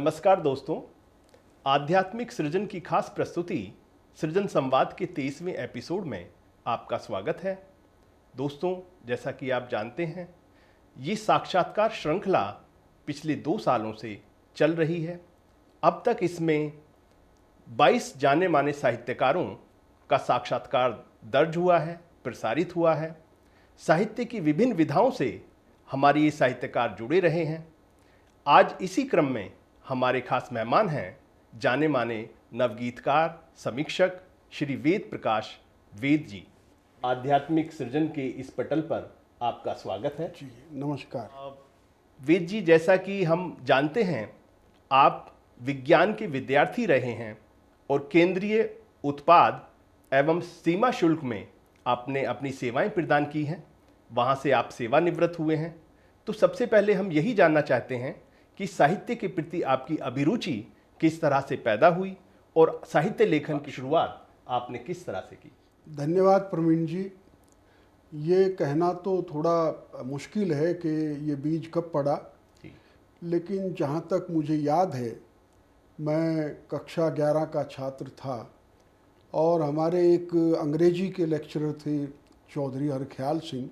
नमस्कार दोस्तों, आध्यात्मिक सृजन की खास प्रस्तुति सृजन संवाद के 23वें एपिसोड में आपका स्वागत है। दोस्तों, जैसा कि आप जानते हैं, ये साक्षात्कार श्रृंखला पिछले 2 सालों से चल रही है। अब तक इसमें 22 जाने माने साहित्यकारों का साक्षात्कार दर्ज हुआ है, प्रसारित हुआ है। साहित्य की विभिन्न विधाओं से हमारे ये साहित्यकार जुड़े रहे हैं। आज इसी क्रम में हमारे खास मेहमान हैं जाने माने नवगीतकार, समीक्षक श्री वेद प्रकाश वेद जी। आध्यात्मिक सृजन के इस पटल पर आपका स्वागत है। जी नमस्कार। वेद जी, जैसा कि हम जानते हैं, आप विज्ञान के विद्यार्थी रहे हैं और केंद्रीय उत्पाद एवं सीमा शुल्क में आपने अपनी सेवाएं प्रदान की हैं। वहां से आप सेवानिवृत्त हुए हैं। तो सबसे पहले हम यही जानना चाहते हैं कि साहित्य के प्रति आपकी अभिरुचि किस तरह से पैदा हुई और साहित्य लेखन की शुरुआत आपने किस तरह से की। धन्यवाद प्रवीण जी। ये कहना तो थोड़ा मुश्किल है कि ये बीज कब पड़ा, लेकिन जहाँ तक मुझे याद है, मैं कक्षा 11 का छात्र था और हमारे एक अंग्रेजी के लेक्चरर थे चौधरी हरख्याल सिंह।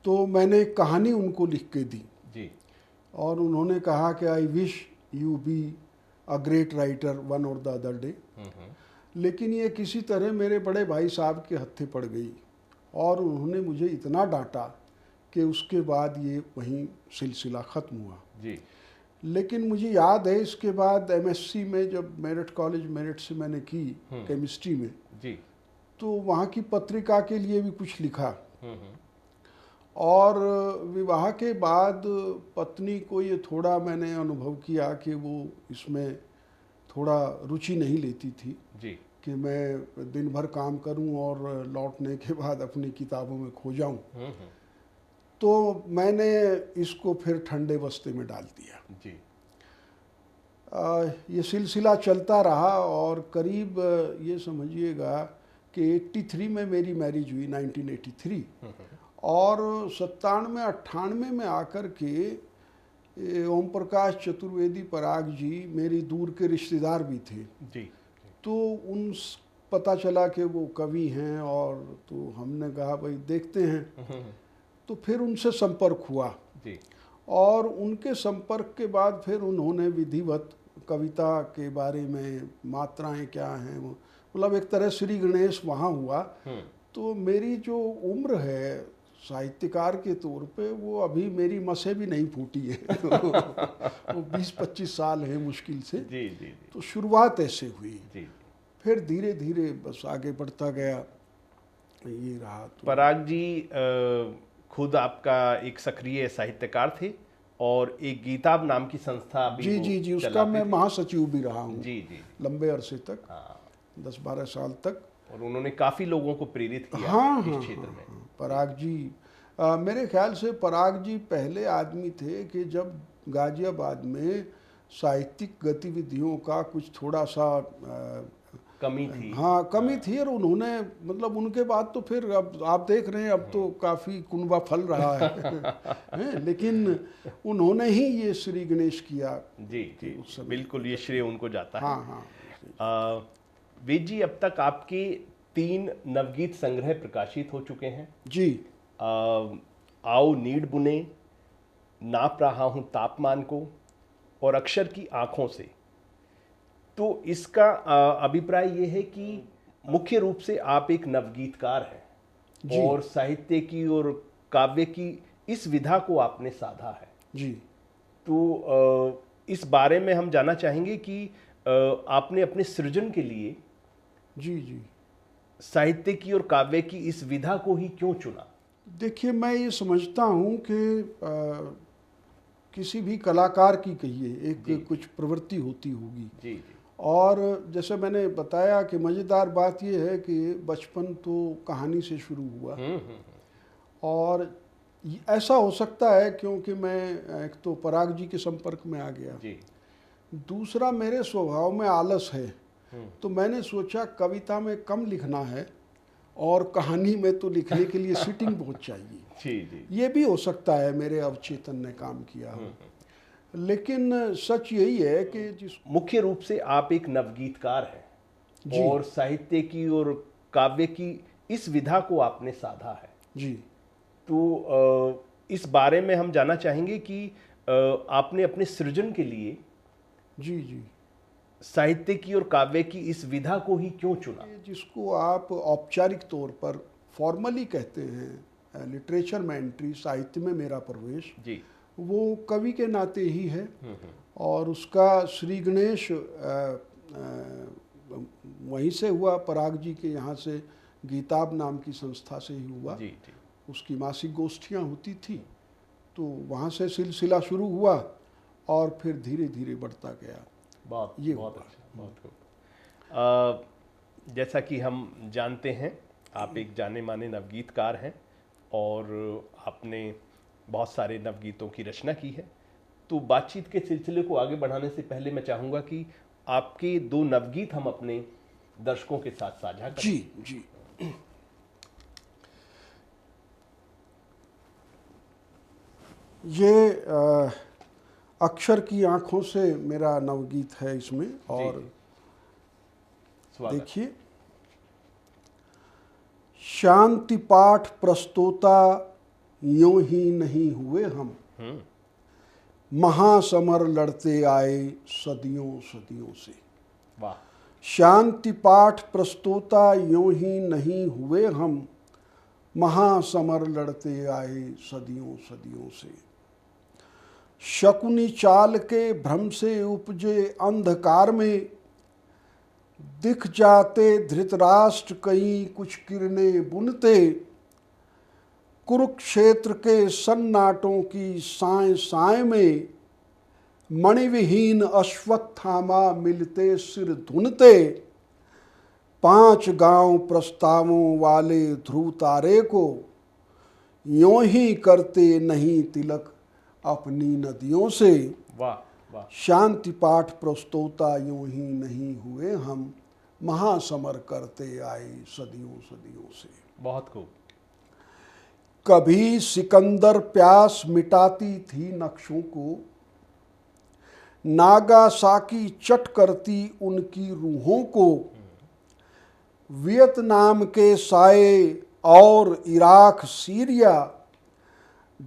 तो मैंने एक कहानी उनको लिख के दी जी। और उन्होंने कहा कि I wish you be a great writer one और द अदर डे। लेकिन ये किसी तरह मेरे बड़े भाई साहब के हत्थे पड़ गई और उन्होंने मुझे इतना डांटा कि उसके बाद ये वहीं सिलसिला ख़त्म हुआ जी। लेकिन मुझे याद है, इसके बाद एमएससी में जब मेरिट कॉलेज मेरिट से मैंने की केमिस्ट्री में जी, तो वहाँ की पत्रिका के लिए भी कुछ लिखा। और विवाह के बाद पत्नी को ये थोड़ा मैंने अनुभव किया कि वो इसमें थोड़ा रुचि नहीं लेती थी जी। कि मैं दिन भर काम करूं और लौटने के बाद अपनी किताबों में खो जाऊं। तो मैंने इसको फिर ठंडे बस्ते में डाल दिया जी। ये सिलसिला चलता रहा और करीब ये समझिएगा कि 83 में मेरी मैरिज हुई, 1983। और 97-98 में आकर के ओम प्रकाश चतुर्वेदी पराग जी मेरी दूर के रिश्तेदार भी थे जी। तो पता चला कि वो कवि हैं और तो हमने कहा भाई देखते हैं। तो फिर उनसे संपर्क हुआ जी। और उनके संपर्क के बाद फिर उन्होंने विधिवत कविता के बारे में मात्राएं क्या हैं, मतलब एक तरह श्री गणेश वहाँ हुआ। तो मेरी जो उम्र है साहित्यकार के तौर पे वो अभी मेरी मसें भी नहीं फूटी है वो 20-25 साल है मुश्किल से। जी जी। तो शुरुआत ऐसे हुई जी। फिर धीरे धीरे बस आगे बढ़ता गया, ये रहा। तो पराग जी खुद आपका एक सक्रिय साहित्यकार थे और एक गीताब नाम की संस्था भी जी जी जी, उसका मैं महासचिव भी रहा हूँ जी जी लंबे अरसे तक। 10-12 साल तक। और उन्होंने काफ़ी लोगों को प्रेरित किया इस क्षेत्र में। पराग जी मेरे ख्याल से पराग जी पहले आदमी थे कि जब गाजियाबाद में साहित्यिक गतिविधियों का कुछ थोड़ा सा कमी थी। हाँ कमी थी, और उन्होंने मतलब उनके बाद तो फिर अब आप देख रहे हैं अब तो काफ़ी कुनबा फल रहा है लेकिन उन्होंने ही ये श्री गणेश किया। जी जी, बिल्कुल ये श्रेय उनको जाता है। हाँ हाँ। वेद जी, अब तक आपके 3 नवगीत संग्रह प्रकाशित हो चुके हैं जी। आओ नीड़ बुने, नाप रहा हूँ तापमान को और अक्षर की आंखों से। तो इसका अभिप्राय ये है कि मुख्य रूप से आप एक नवगीतकार हैं और साहित्य की और काव्य की इस विधा को आपने साधा है जी। तो इस बारे में हम जानना चाहेंगे कि आपने अपने सृजन के लिए जी जी साहित्य की और काव्य की इस विधा को ही क्यों चुना? देखिए, मैं ये समझता हूँ कि किसी भी कलाकार की कहिए एक कुछ प्रवृत्ति होती होगी। जी जी। और जैसे मैंने बताया कि मज़ेदार बात ये है कि बचपन तो कहानी से शुरू हुआ। और ऐसा हो सकता है क्योंकि मैं एक तो पराग जी के संपर्क में आ गया जी। दूसरा मेरे स्वभाव में आलस है। तो मैंने सोचा कविता में कम लिखना है और कहानी में तो लिखने के लिए सिटिंग बहुत चाहिए। जी जी। ये भी हो सकता है मेरे अवचेतन ने काम किया हो। लेकिन सच यही है कि जिस मुख्य रूप से आप एक नवगीतकार हैं और साहित्य की और काव्य की इस विधा को आपने साधा है जी। तो इस बारे में हम जानना चाहेंगे कि आपने अपने सृजन के लिए जी जी साहित्य की और काव्य की इस विधा को ही क्यों चुना? जिसको आप औपचारिक तौर पर फॉर्मली कहते हैं लिटरेचर में एंट्री, साहित्य में मेरा प्रवेश, जी, वो कवि के नाते ही है। और उसका श्री गणेश वहीं से हुआ, पराग जी के यहाँ से गीताब नाम की संस्था से ही हुआ। जी, जी। उसकी मासिक गोष्ठियाँ होती थी, तो वहाँ से सिलसिला शुरू हुआ और फिर धीरे धीरे बढ़ता गया। बहुत बहुत अच्छा, बहुत खूब। जैसा कि हम जानते हैं आप एक जाने माने नवगीतकार हैं और आपने बहुत सारे नवगीतों की रचना की है। तो बातचीत के सिलसिले को आगे बढ़ाने से पहले मैं चाहूँगा कि आपके 2 नवगीत हम अपने दर्शकों के साथ साझा करें। जी जी। ये अक्षर की आंखों से मेरा नवगीत है इसमें। और देखिए, शांति पाठ प्रस्तोता यूं ही नहीं हुए हम, महासमर लड़ते आए सदियों सदियों से। वाह। शांति पाठ प्रस्तोता यूं ही नहीं हुए हम, महासमर लड़ते आए सदियों सदियों से। शकुनी चाल के भ्रम से उपजे अंधकार में, दिख जाते धृतराष्ट्र कहीं कुछ किरणें बुनते। कुरुक्षेत्र के सन्नाटों की साए साए में, मणिविहीन अश्वत्थामा मिलते सिर धुनते। 5 गांव प्रस्तावों वाले ध्रुव तारे को, यों ही करते नहीं तिलक अपनी नदियों से। वाह वाह। शांति पाठ प्रस्तोता यूं ही नहीं हुए हम, महासमर करते आए सदियों सदियों से। बहुत खूब। कभी सिकंदर प्यास मिटाती थी नक्शों को, नागासाकी चट करती उनकी रूहों को। वियतनाम के साए और इराक सीरिया,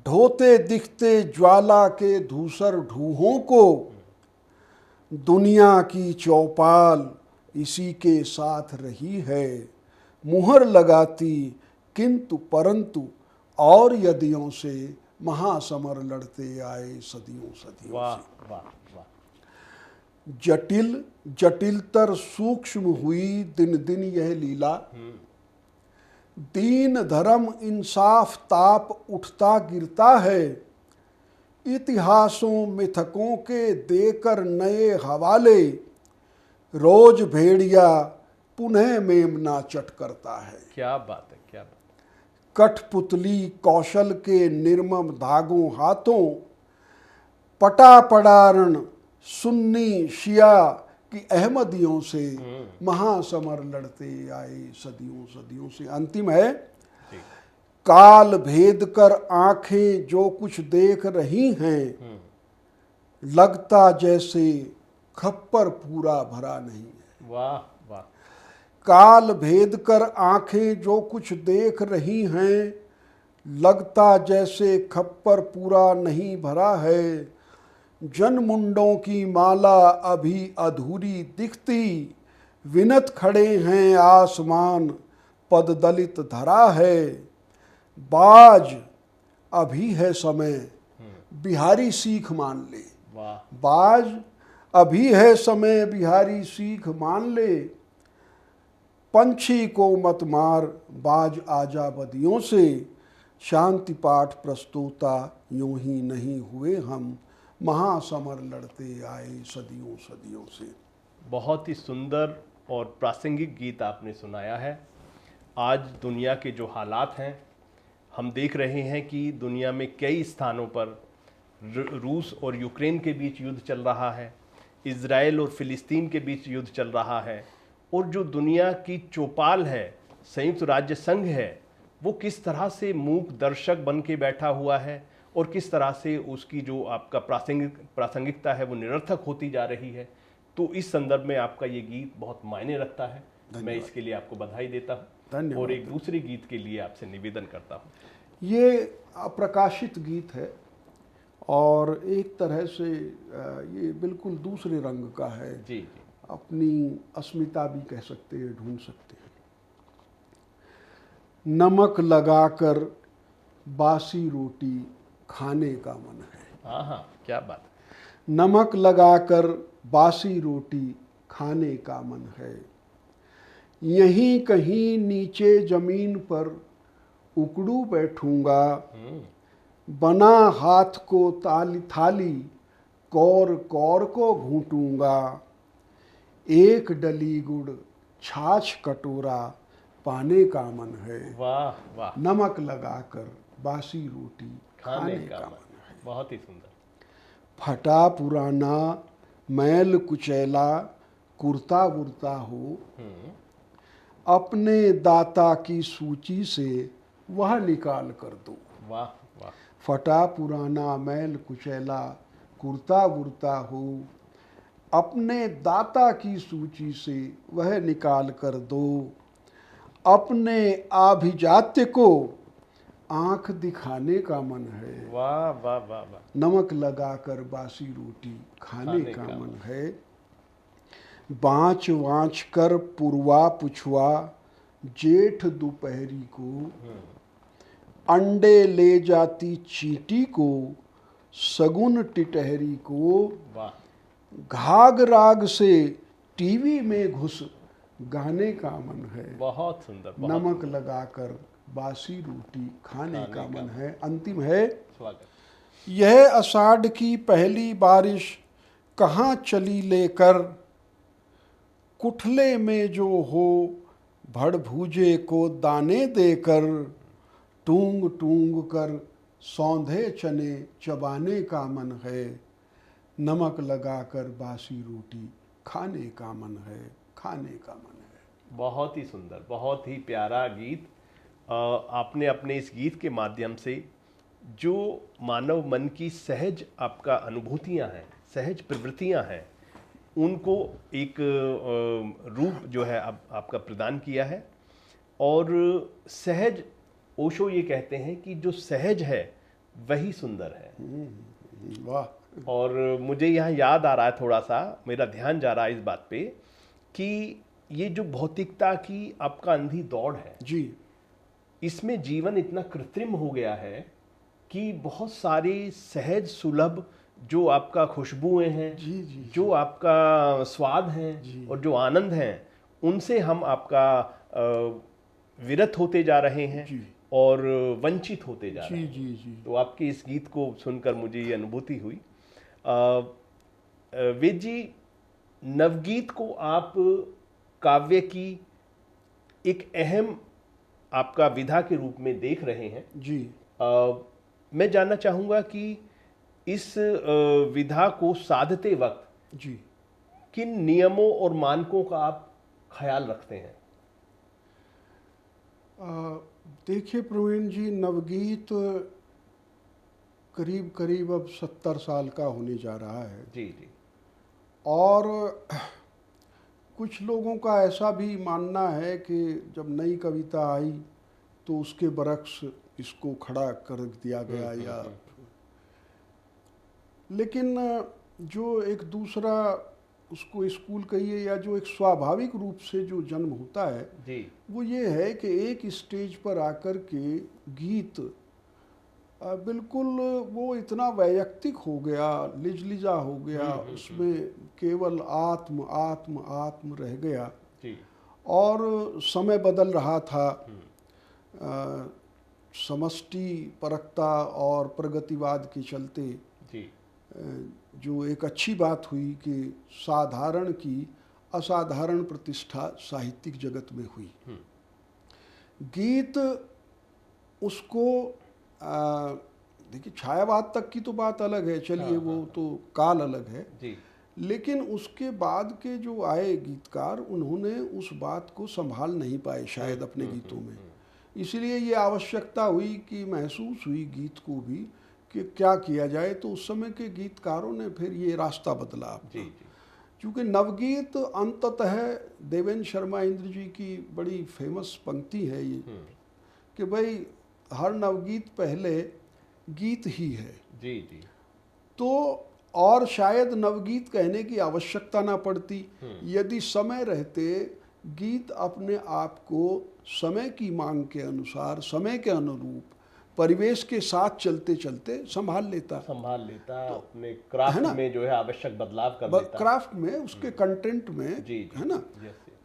ढोते दिखते ज्वाला के धूसर ढूहों को। दुनिया की चौपाल इसी के साथ रही है, मुहर लगाती किंतु परंतु और यदियों से, महासमर लड़ते आए सदियों सदियों वाह से। वाह वाह। जटिल जटिलतर सूक्ष्म हुई दिन दिन यह लीला, दीन धर्म इंसाफ ताप उठता गिरता है। इतिहासों मिथकों के देकर नए हवाले, रोज भेड़िया पुनः मेमना चट करता है। क्या बात है, क्या बात। कठपुतली कौशल के निर्मम धागों हाथों, पटा पड़ारण सुन्नी शिया की अहमदियों से, महासमर लड़ते आए सदियों सदियों से। अंतिम है, काल भेद कर आंखें जो कुछ देख रही हैं, लगता जैसे खप्पर पूरा भरा नहीं है। वाह वाह। काल भेद कर आंखें जो कुछ देख रही हैं, लगता जैसे खप्पर पूरा नहीं भरा है। जनमुंडों की माला अभी अधूरी दिखती, विनत खड़े हैं आसमान पद दलित धरा है। बाज अभी है समय बिहारी सीख मान ले। वाह। बाज अभी है समय बिहारी सीख मान ले। पंछी को मत मार बाज आजा बदियों से, शांति पाठ प्रस्तोता यूं ही नहीं हुए हम, महासमर लड़ते आए सदियों सदियों से। बहुत ही सुंदर और प्रासंगिक गीत आपने सुनाया है। आज दुनिया के जो हालात हैं, हम देख रहे हैं कि दुनिया में कई स्थानों पर रूस और यूक्रेन के बीच युद्ध चल रहा है, इज़राइल और फिलिस्तीन के बीच युद्ध चल रहा है, और जो दुनिया की चौपाल है, संयुक्त राज्य संघ है, वो किस तरह से मूक दर्शक बन के बैठा हुआ है और किस तरह से उसकी जो आपका प्रासंगिकता है वो निरर्थक होती जा रही है। तो इस संदर्भ में आपका ये गीत बहुत मायने रखता है। मैं इसके लिए आपको बधाई देता हूँ धन्यवाद। और एक दूसरे गीत के लिए आपसे निवेदन करता हूँ। ये अप्रकाशित गीत है और एक तरह से ये बिल्कुल दूसरे रंग का है। जी जी। अपनी अस्मिता भी कह सकते हैं, ढूंढ सकते हैं। नमक लगाकर बासी रोटी खाने का मन है। हाँ हाँ, क्या बात। नमक लगाकर बासी रोटी खाने का मन है। यहीं कहीं नीचे जमीन पर उकड़ू बैठूंगा। बना हाथ को ताली थाली कौर कौर को घूंटूंगा। एक डली गुड़ छाछ कटोरा पाने का मन है। वाह वाह। नमक लगाकर बासी रोटी खाने का मन है। बहुत ही सुंदर। फटा पुराना मैल कुचैला कुर्ता वुर्ता हो, अपने दाता की सूची से वह निकाल कर दो। वाह वाह। फटा पुराना मैल कुचैला कुर्ता वुर्ता हो, अपने दाता की सूची से वह निकाल कर दो। अपने आभिजात्य को आंख दिखाने का मन है। वाह वाह वाह वाह। नमक लगाकर बासी रोटी खाने का मन है। बाँच वाँच कर पुरवा पुछवा जेठ दोपहरी को, अंडे ले जाती चींटी को सगुन टिटहरी को। वाह। घाग राग से टीवी में घुस गाने का मन है। बहुत सुंदर। नमक लगाकर बासी रोटी खाने का मन है। अंतिम है। स्वागत। यह आषाढ़ की पहली बारिश कहाँ चली लेकर, कुठले में जो हो भड़ भूजे को दाने देकर, टूंग टूंग कर सौंधे चने चबाने का मन है। नमक लगाकर बासी रोटी खाने का मन है, खाने का मन है। बहुत ही सुंदर, बहुत ही प्यारा गीत। आपने अपने इस गीत के माध्यम से जो मानव मन की सहज आपका अनुभूतियां हैं, सहज प्रवृत्तियां हैं, उनको एक रूप जो है आपका प्रदान किया है। और सहज, ओशो ये कहते हैं कि जो सहज है वही सुंदर है। वाह। और मुझे यहाँ याद आ रहा है, थोड़ा सा मेरा ध्यान जा रहा है इस बात पे कि ये जो भौतिकता की आपका अंधी दौड़ है जी, इसमें जीवन इतना कृत्रिम हो गया है कि बहुत सारे सहज सुलभ जो आपका खुशबुएं हैं, जी, जी, जो आपका स्वाद हैं और जो आनंद हैं, उनसे हम आपका विरत होते जा रहे हैं जी, और वंचित होते जा रहे हैं। जी, जी, जी। तो आपके इस गीत को सुनकर मुझे ये अनुभूति हुई। वेद जी, नवगीत को आप काव्य की एक अहम आपका विधा के रूप में देख रहे हैं जी। मैं जानना चाहूँगा कि इस विधा को साधते वक्त जी, किन नियमों और मानकों का आप ख्याल रखते हैं? देखिए प्रवीण जी, नवगीत करीब करीब अब 70 साल का होने जा रहा है। जी जी। और कुछ लोगों का ऐसा भी मानना है कि जब नई कविता आई तो उसके बरक्स इसको खड़ा कर दिया गया या लेकिन जो एक दूसरा उसको स्कूल कहिए या जो एक स्वाभाविक रूप से जो जन्म होता है जी। वो ये है कि एक स्टेज पर आकर के गीत बिल्कुल वो इतना वैयक्तिक हो गया, लिजलिजा हो गया, उसमें केवल आत्म आत्म आत्म रह गया जी। और समय बदल रहा था। समष्टि परकता और प्रगतिवाद के चलते जी। जो एक अच्छी बात हुई कि साधारण की असाधारण प्रतिष्ठा साहित्यिक जगत में हुई। गीत उसको देखिए, छायावाद तक की तो बात अलग है, चलिए वो तो काल अलग है जी। लेकिन उसके बाद के जो आए गीतकार उन्होंने उस बात को संभाल नहीं पाए शायद अपने गीतों में। इसलिए ये आवश्यकता हुई कि महसूस हुई गीत को भी कि क्या किया जाए, तो उस समय के गीतकारों ने फिर ये रास्ता बदला अपना। जी जी। क्योंकि नवगीत अंततः देवेंद्र शर्मा इंद्र जी की बड़ी फेमस पंक्ति है ये, कि भाई हर नवगीत पहले गीत ही है। जी जी। तो और शायद नवगीत कहने की आवश्यकता ना पड़ती यदि समय रहते गीत अपने आप को समय की मांग के अनुसार, समय के अनुरूप, परिवेश के साथ चलते चलते संभाल लेता, तो अपने है क्राफ्ट ना, में जो है आवश्यक बदलाव कर देता। क्राफ्ट में, उसके कंटेंट में, जी जी, है ना।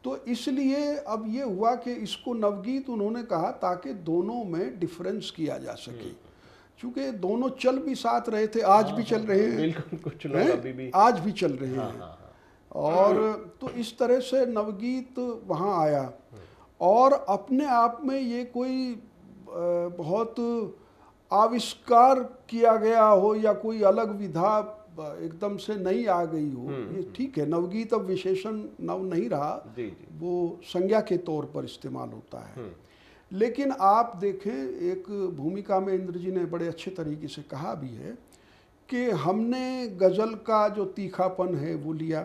तो इसलिए अब ये हुआ कि इसको नवगीत उन्होंने कहा ताकि दोनों में डिफरेंस किया जा सके, क्योंकि दोनों चल भी साथ रहे थे, आज भी चल रहे हैं, बिल्कुल, कुछ लोग अभी भी आज भी चल रहे हैं। और तो इस तरह से नवगीत वहाँ आया, और अपने आप में ये कोई बहुत आविष्कार किया गया हो या कोई अलग विधा एकदम से नहीं आ गई हो, ये ठीक है। नवगीत अब विशेषण नव नहीं रहा, जी जी। वो संज्ञा के तौर पर इस्तेमाल होता है। लेकिन आप देखें, एक भूमिका में इंद्र जी ने बड़े अच्छे तरीके से कहा भी है कि हमने गजल का जो तीखापन है वो लिया,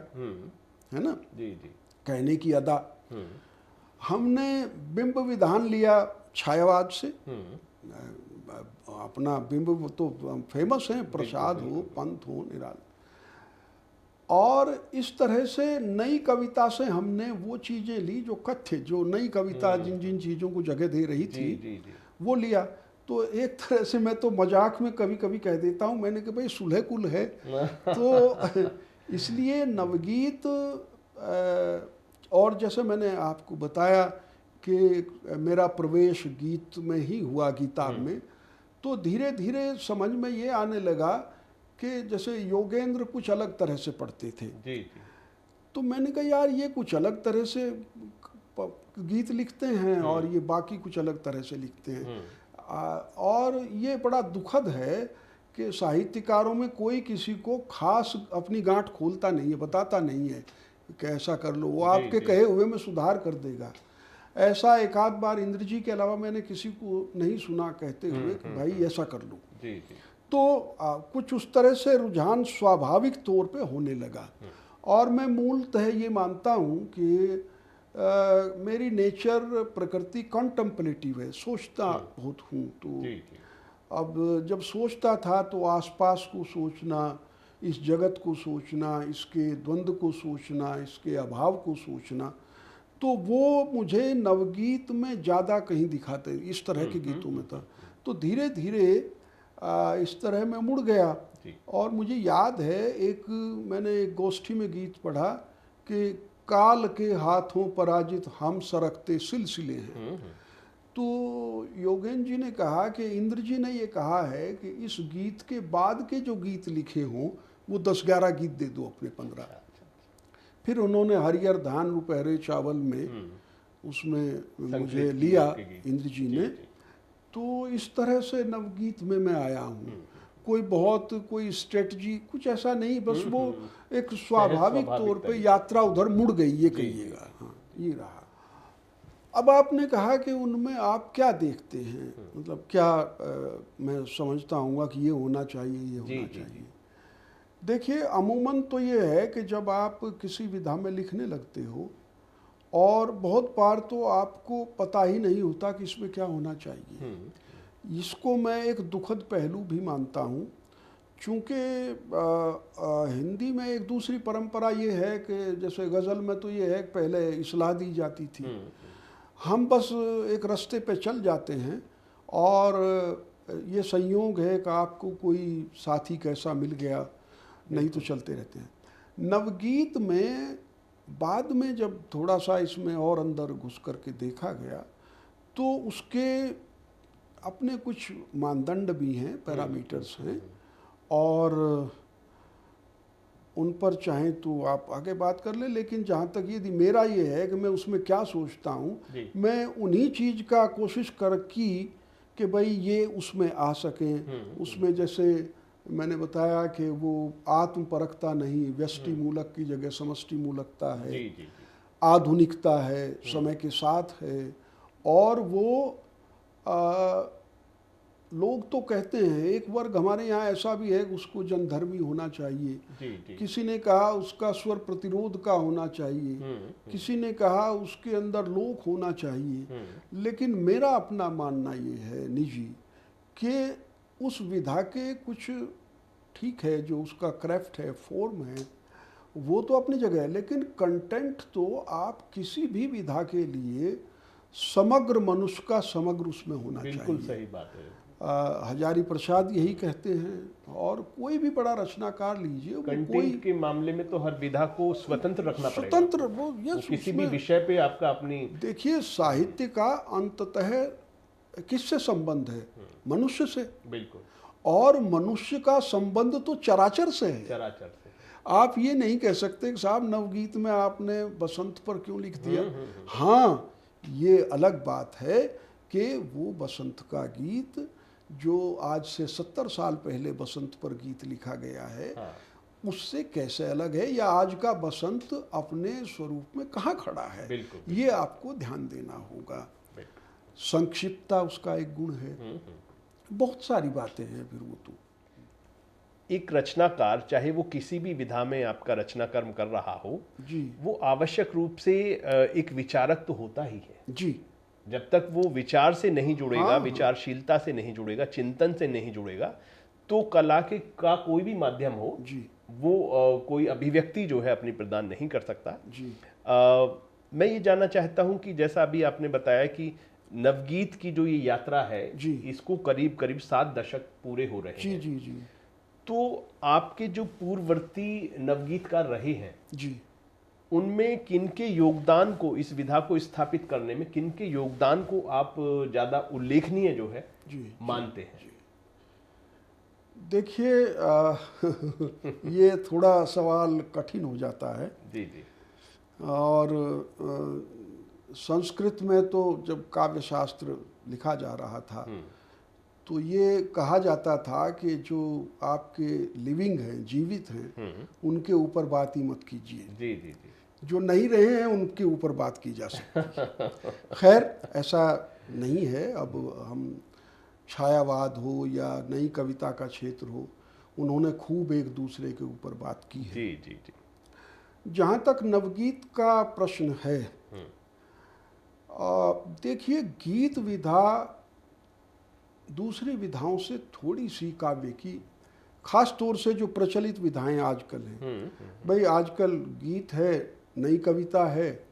है ना, जी जी, कहने की अदा, हमने बिंब विधान लिया छायावाद से, अपना बिंब तो फेमस है, प्रसाद हो, पंथ हो, निराल। और इस तरह से नई कविता से हमने वो चीज़ें ली जो कथ्य, जो नई कविता जिन जिन चीज़ों को जगह दे रही थी, जी जी जी, वो लिया। तो एक तरह से मैं तो मजाक में कभी कभी कह देता हूँ, मैंने कहा भाई सुलह कुल है। तो इसलिए नवगीत, और जैसे मैंने आपको बताया कि मेरा प्रवेश गीत में ही हुआ, गीताब में, तो धीरे धीरे समझ में ये आने लगा कि जैसे योगेंद्र कुछ अलग तरह से पढ़ते थे, जी जी, तो मैंने कहा यार ये कुछ अलग तरह से गीत लिखते हैं और ये बाकी कुछ अलग तरह से लिखते हैं। और ये बड़ा दुखद है कि साहित्यकारों में कोई किसी को खास अपनी गांठ खोलता नहीं है, बताता नहीं है कि ऐसा कर लो, वो आपके कहे हुए में सुधार कर देगा। ऐसा एक आध बार इंद्र जी के अलावा मैंने किसी को नहीं सुना कहते हुए कि भाई ऐसा कर लो। जी जी। तो कुछ उस तरह से रुझान स्वाभाविक तौर पे होने लगा। और मैं मूलतः ये मानता हूँ कि मेरी नेचर, प्रकृति कंटेम्पलेटिव है, सोचता बहुत हूँ। तो अब जब सोचता था तो आसपास को सोचना, इस जगत को सोचना, इसके द्वंद्व को सोचना, इसके अभाव को सोचना, तो वो मुझे नवगीत में ज़्यादा कहीं दिखाते, इस तरह के गीतों में था। तो धीरे धीरे इस तरह मैं मुड़ गया। और मुझे याद है मैंने एक गोष्ठी में गीत पढ़ा कि काल के हाथों पराजित हम सरकते सिलसिले हैं। तो योगेंद्र जी ने कहा कि इंद्र जी ने ये कहा है कि इस गीत के बाद के जो गीत लिखे हों वो 10-11 गीत दे दो अपने 15। फिर उन्होंने हरियर धान रुपहरे चावल में उसमें मुझे लिया इंद्र जी ने। तो इस तरह से नवगीत में मैं आया हूँ। कोई स्ट्रेटजी कुछ ऐसा नहीं, बस वो एक स्वाभाविक तौर पे यात्रा उधर मुड़ गई, ये कहिएगा। हाँ, ये रहा। अब आपने कहा कि उनमें आप क्या देखते हैं, मतलब क्या मैं समझता हूँ कि ये होना चाहिए, ये होना चाहिए। देखिए, अमूमन तो ये है कि जब आप किसी विधा में लिखने लगते हो और बहुत बार तो आपको पता ही नहीं होता कि इसमें क्या होना चाहिए। इसको मैं एक दुखद पहलू भी मानता हूँ, चूँकि हिंदी में एक दूसरी परंपरा ये है कि जैसे गज़ल में तो ये है कि पहले इस्लाह दी जाती थी, हम बस एक रास्ते पे चल जाते हैं और ये संयोग है कि आपको कोई साथी कैसा मिल गया, नहीं तो चलते रहते हैं। नवगीत में बाद में जब थोड़ा सा इसमें और अंदर घुस करके देखा गया तो उसके अपने कुछ मानदंड भी हैं, पैरामीटर्स हैं, और उन पर चाहें तो आप आगे बात कर ले। लेकिन जहाँ तक यदि मेरा ये है कि मैं उसमें क्या सोचता हूँ, मैं उन्हीं चीज़ का कोशिश कर की कि भाई ये उसमें आ सकें। उसमें जैसे मैंने बताया कि वो आत्मपरकता नहीं, व्यष्टि मूलक की जगह समष्टि मूलकता है, आधुनिकता है, समय के साथ है, और वो लोग तो कहते हैं, एक वर्ग हमारे यहाँ ऐसा भी है कि उसको जनधर्मी होना चाहिए, जी। किसी ने कहा उसका स्वर प्रतिरोध का होना चाहिए, किसी ने कहा उसके अंदर लोक होना चाहिए। लेकिन मेरा अपना मानना ये है निजी कि उस विधा के कुछ ठीक है, जो उसका क्राफ्ट है, फॉर्म है, वो तो अपनी जगह है, लेकिन कंटेंट तो आप किसी भी विधा के लिए समग्र मनुष्य का समग्र उसमें होना चाहिए। बिल्कुल सही बात है। हजारी प्रसाद यही कहते हैं, और कोई भी बड़ा रचनाकार लीजिए, वो कंटेंट के मामले में तो हर विधा को स्वतंत्र रखना पड़ेगा। स्वतंत्र वो किसी भी विषय पे आपका अपनी, देखिए साहित्य का अंततः किससे संबंध है? मनुष्य से। बिल्कुल। और मनुष्य का संबंध तो चराचर से है। चराचर से आप ये नहीं कह सकते कि साहब नवगीत में आपने बसंत पर क्यों लिख दिया। हाँ, ये अलग बात है कि वो बसंत का गीत जो आज से 70 साल पहले बसंत पर गीत लिखा गया है, हाँ, उससे कैसे अलग है, या आज का बसंत अपने स्वरूप में कहाँ खड़ा है। बिल्कुल। ये आपको ध्यान देना होगा। संक्षिप्तता उसका एक गुण है। बहुत सारी बातें हैं। फिर वो तो एक रचनाकार, चाहे वो किसी भी विधा में आपका रचना कर्म कर रहा हो जी, वो आवश्यक रूप से एक विचारक तो होता ही है जी। जब तक वो विचार से नहीं जुड़ेगा, हाँ, विचारशीलता से नहीं जुड़ेगा, चिंतन से नहीं जुड़ेगा, तो कला के का कोई भी माध्यम हो जी, वो कोई अभिव्यक्ति जो है अपनी प्रदान नहीं कर सकता जी। मैं ये जानना चाहता हूं कि जैसा अभी आपने बताया कि नवगीत की जो ये यात्रा है जी, इसको करीब करीब 7 दशक पूरे हो रहे हैं जी। तो आपके जो पूर्ववर्ती नवगीतकार रहे हैं जी, उनमें किनके योगदान को, इस विधा को स्थापित करने में किनके योगदान को आप ज्यादा उल्लेखनीय जो है जी मानते हैं? देखिए ये थोड़ा सवाल कठिन हो जाता है जी जी। और संस्कृत में तो जब काव्य शास्त्र लिखा जा रहा था तो ये कहा जाता था कि जो आपके लिविंग हैं, जीवित हैं, उनके ऊपर बात ही मत कीजिए जी जी जी। जो नहीं रहे हैं उनके ऊपर बात की जा सकती। खैर ऐसा नहीं है। अब हम छायावाद हो या नई कविता का क्षेत्र हो, उन्होंने खूब एक दूसरे के ऊपर बात की है जी जी जी। जहाँ तक नवगीत का प्रश्न है, देखिए गीत विधा दूसरी विधाओं से थोड़ी सी काव्य की, खास तौर से जो प्रचलित विधाएं आजकल हैं, भाई आजकल गीत है, नई कविता है,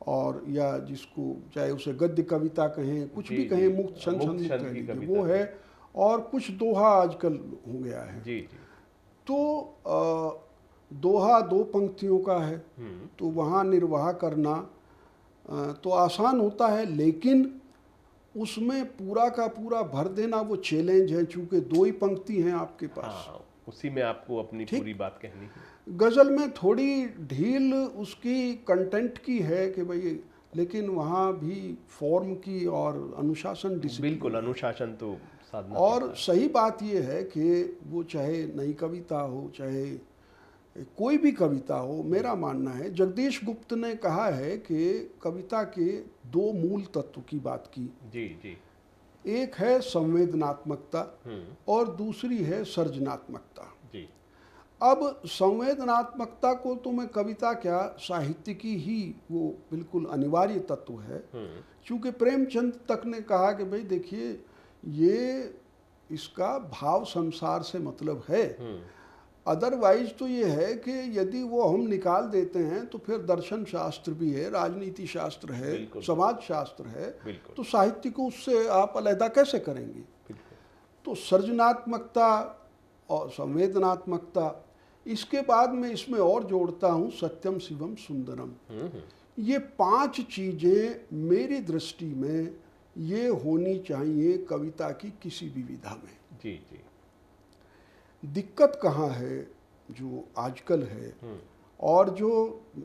और या जिसको चाहे उसे गद्य कविता कहें, कुछ भी कहें, मुक्त छंद मुक्त वो है, और कुछ दोहा आजकल हो गया है जी जी। तो दोहा 2 पंक्तियों का है, तो वहाँ निर्वाह करना तो आसान होता है, लेकिन उसमें पूरा का पूरा भर देना वो चैलेंज है, चूंकि 2 ही पंक्ति हैं आपके पास। हाँ, उसी में आपको अपनी पूरी बात कहनी है। गज़ल में थोड़ी ढील उसकी कंटेंट की है कि भाई, लेकिन वहाँ भी फॉर्म की और अनुशासन, डिसिप्लिन, बिल्कुल अनुशासन तो साधना। और सही बात ये है कि वो चाहे नई कविता हो, चाहे कोई भी कविता हो, मेरा मानना है, जगदीश गुप्त ने कहा है कि कविता के 2 मूल तत्व की बात की जी जी। एक है संवेदनात्मकता और दूसरी है सर्जनात्मकता जी। अब संवेदनात्मकता को तो मैं कविता क्या, साहित्य की ही वो बिल्कुल अनिवार्य तत्व है, क्योंकि प्रेमचंद तक ने कहा कि भाई देखिए, ये इसका भाव संसार से मतलब है, अदरवाइज तो ये है कि यदि वो हम निकाल देते हैं तो फिर दर्शन शास्त्र भी है, राजनीति शास्त्र है, समाज शास्त्र है, तो साहित्य को उससे आप अलग कैसे करेंगे। तो सृजनात्मकता और संवेदनात्मकता, इसके बाद में इसमें और जोड़ता हूँ सत्यम शिवम सुंदरम। ये 5 चीज़ें मेरी दृष्टि में ये होनी चाहिए कविता की किसी भी विधा में जी जी। दिक्कत कहाँ है जो आजकल है, और जो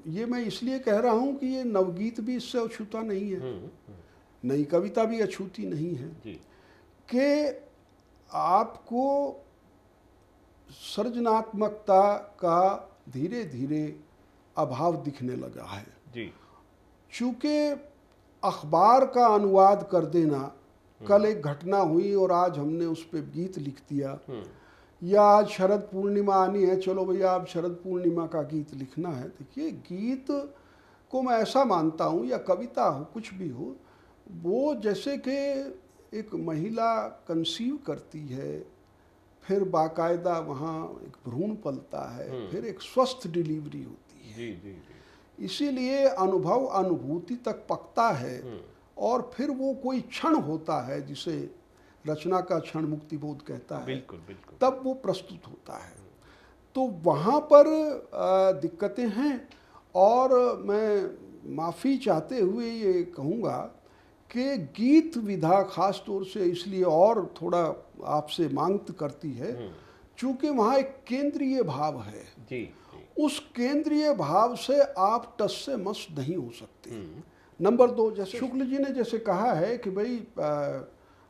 ये मैं इसलिए कह रहा हूँ कि ये नवगीत भी इससे अछूता नहीं है, नई कविता भी अछूती नहीं है, कि आपको सृजनात्मकता का धीरे धीरे अभाव दिखने लगा है जी। चूँकि अखबार का अनुवाद कर देना कल एक घटना हुई और आज हमने उस पर गीत लिख दिया, या आज शरद पूर्णिमा आनी है, चलो भैया आप शरद पूर्णिमा का गीत लिखना है। देखिए, गीत को मैं ऐसा मानता हूँ, या कविता हो, कुछ भी हो, वो जैसे कि एक महिला कंसीव करती है, फिर बाकायदा वहाँ एक भ्रूण पलता है, फिर एक स्वस्थ डिलीवरी होती है। जी जी जी। इसीलिए अनुभव अनुभूति तक पकता है, और फिर वो कोई क्षण होता है जिसे रचना का क्षण मुक्ति बोध कहता है, बिल्कुल बिल्कुल, तब वो प्रस्तुत होता है। तो वहाँ पर दिक्कतें हैं, और मैं माफ़ी चाहते हुए ये कहूँगा कि गीत विधा खास तौर से इसलिए और थोड़ा आपसे मांग करती है, चूँकि वहाँ एक केंद्रीय भाव है। जी, उस केंद्रीय भाव से आप टस से मस नहीं हो सकते। नंबर 2, जैसे शुक्ल जी ने जैसे कहा है कि भाई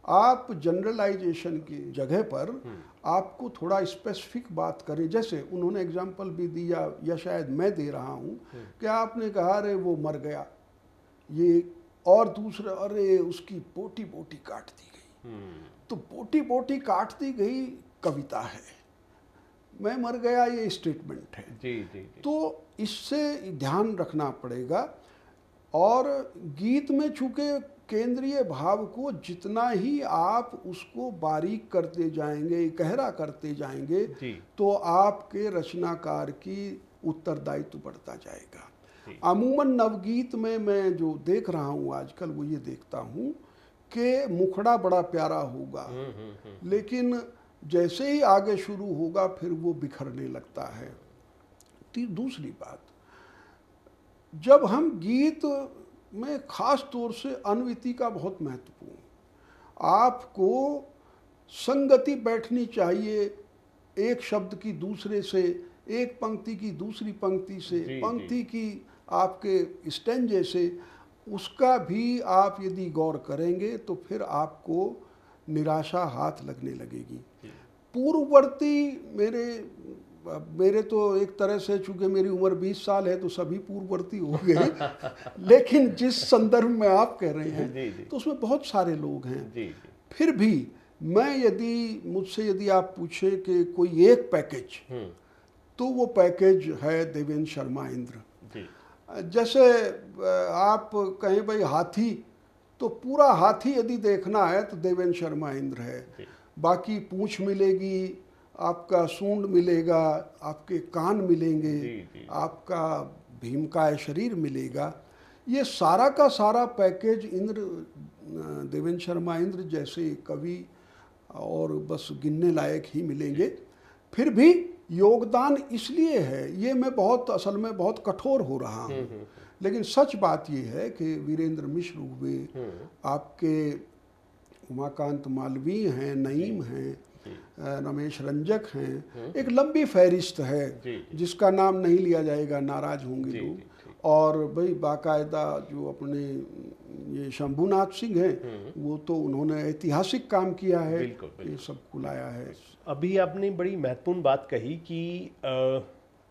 आप जनरलाइजेशन की जगह पर आपको थोड़ा स्पेसिफिक बात करें। जैसे उन्होंने एग्जाम्पल भी दिया, या शायद मैं दे रहा हूँ, कि आपने कहा अरे वो मर गया, ये, और दूसरा अरे उसकी बोटी बोटी काट दी गई। तो बोटी बोटी काट दी गई कविता है, मैं मर गया ये स्टेटमेंट है। जी जी जी। तो इससे ध्यान रखना पड़ेगा। और गीत में चूँकि केंद्रीय भाव को जितना ही आप उसको बारीक करते जाएंगे, गहरा करते जाएंगे, तो आपके रचनाकार की उत्तरदायित्व बढ़ता जाएगा। अमूमन नवगीत में मैं जो देख रहा हूँ आजकल, वो ये देखता हूँ कि मुखड़ा बड़ा प्यारा होगा, लेकिन जैसे ही आगे शुरू होगा फिर वो बिखरने लगता है। दूसरी बात, जब हम गीत में खास तौर से अन्विति का बहुत महत्वपूर्ण, आपको संगति बैठनी चाहिए, एक शब्द की दूसरे से, एक पंक्ति की दूसरी पंक्ति से, पंक्ति की आपके स्टेंजे से, उसका भी आप यदि गौर करेंगे तो फिर आपको निराशा हाथ लगने लगेगी। पूर्ववर्ती मेरे तो एक तरह से, चूंकि मेरी उम्र 20 साल है तो सभी पूर्ववर्ती हो गए लेकिन जिस संदर्भ में आप कह रहे हैं तो उसमें बहुत सारे लोग हैं। फिर भी मैं मुझसे यदि आप पूछे कि कोई एक पैकेज, तो वो पैकेज है देवेंद्र शर्मा इंद्र। जैसे आप कहें भाई हाथी, तो पूरा हाथी यदि देखना है तो देवेंद्र शर्मा इंद्र है। बाकी पूंछ मिलेगी, आपका सूंड मिलेगा, आपके कान मिलेंगे, आपका भीमकाय शरीर मिलेगा। ये सारा का सारा पैकेज देवेंद्र शर्मा इंद्र जैसे कवि और बस गिनने लायक ही मिलेंगे। फिर भी योगदान इसलिए है, ये मैं असल में बहुत कठोर हो रहा हूँ, लेकिन सच बात ये है कि वीरेंद्र मिश्र हुए, आपके उमाकांत मालवीय हैं, नईम हैं, रमेश रंजक हैं, एक लंबी फहरिस्त है जिसका नाम नहीं लिया जाएगा, नाराज होंगे लोग। और भाई बाकायदा जो अपने ये शंभूनाथ सिंह हैं, वो तो उन्होंने ऐतिहासिक काम किया है, ये सबको लाया है। अभी आपने बड़ी महत्वपूर्ण बात कही कि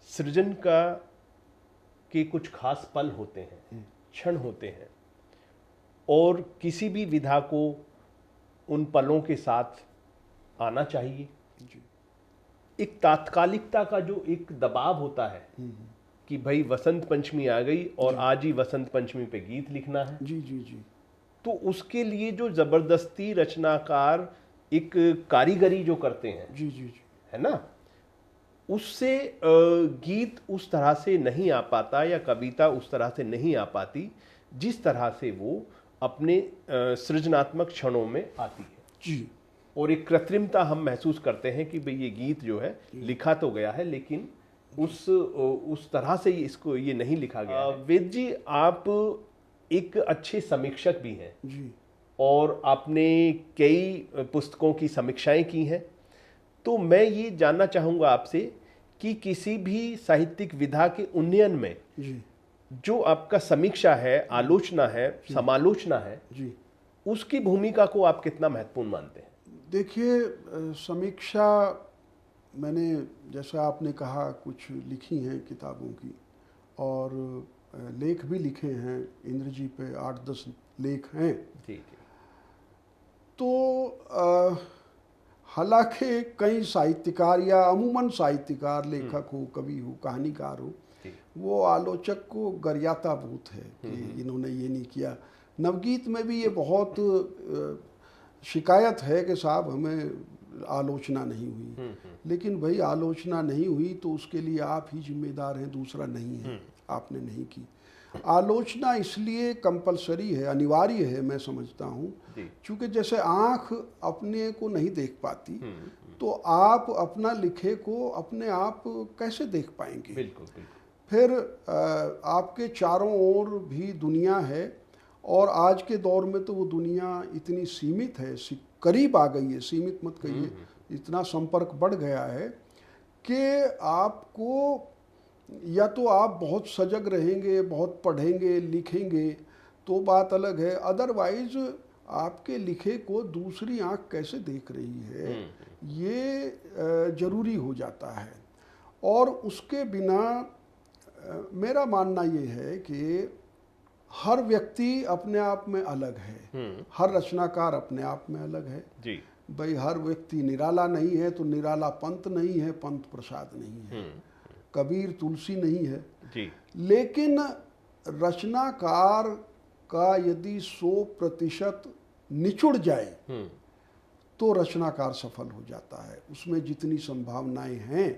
सृजन के कुछ खास पल होते हैं, क्षण होते हैं, और किसी भी विधा को उन पलों के साथ आना चाहिए। एक तात्कालिकता का जो एक दबाव होता है कि भाई वसंत पंचमी आ गई और आज ही वसंत पंचमी पे गीत लिखना है, जी जी जी, तो उसके लिए जो जबरदस्ती रचनाकार एक कारीगरी जो करते हैं, जी जी जी, है ना, उससे गीत उस तरह से नहीं आ पाता, या कविता उस तरह से नहीं आ पाती जिस तरह से वो अपने सृजनात्मक क्षणों में आती है। जी। और एक कृत्रिमता हम महसूस करते हैं कि भाई ये गीत जो है लिखा तो गया है, लेकिन उस तरह से इसको ये नहीं लिखा गया है। वेद जी, आप एक अच्छे समीक्षक भी हैं जी, और आपने कई पुस्तकों की समीक्षाएं की हैं, तो मैं ये जानना चाहूँगा आपसे कि किसी भी साहित्यिक विधा के उन्नयन में जी, जो आपका समीक्षा है, आलोचना है, समालोचना है, जी, उसकी भूमिका को आप कितना महत्वपूर्ण मानते हैं? देखिए, समीक्षा मैंने, जैसा आपने कहा, कुछ लिखी हैं किताबों की, और लेख भी लिखे हैं, इंद्र जी पे 8-10 लेख हैं। जी जी। तो हालांकि कई साहित्यकार या अमूमन साहित्यकार, लेखक हो, कवि हो, कहानीकार हो, वो आलोचक को गर्याता बहुत है कि इन्होंने ये नहीं किया। नवगीत में भी ये बहुत शिकायत है कि साहब हमें आलोचना नहीं हुई। लेकिन भाई आलोचना नहीं हुई तो उसके लिए आप ही जिम्मेदार हैं, दूसरा नहीं है, आपने नहीं की। आलोचना इसलिए कंपलसरी है, अनिवार्य है, मैं समझता हूँ, क्योंकि जैसे आँख अपने को नहीं देख पाती तो आप अपना लिखे को अपने आप कैसे देख पाएंगे। बिल्कुल बिल्कुल। फिर आपके चारों ओर भी दुनिया है, और आज के दौर में तो वो दुनिया इतनी सीमित है, करीब आ गई है, सीमित मत कहिए, इतना संपर्क बढ़ गया है कि आपको या तो आप बहुत सजग रहेंगे, बहुत पढ़ेंगे, लिखेंगे तो बात अलग है, अदरवाइज आपके लिखे को दूसरी आंख कैसे देख रही है ये जरूरी हो जाता है। और उसके बिना मेरा मानना ये है कि हर व्यक्ति अपने आप में अलग है, हर रचनाकार अपने आप में अलग है जी। भाई हर व्यक्ति निराला नहीं है तो निराला पंत नहीं है, पंत प्रसाद नहीं है, कबीर तुलसी नहीं है जी। लेकिन रचनाकार का यदि 100% निचुड़ जाए तो रचनाकार सफल हो जाता है। उसमें जितनी संभावनाएं हैं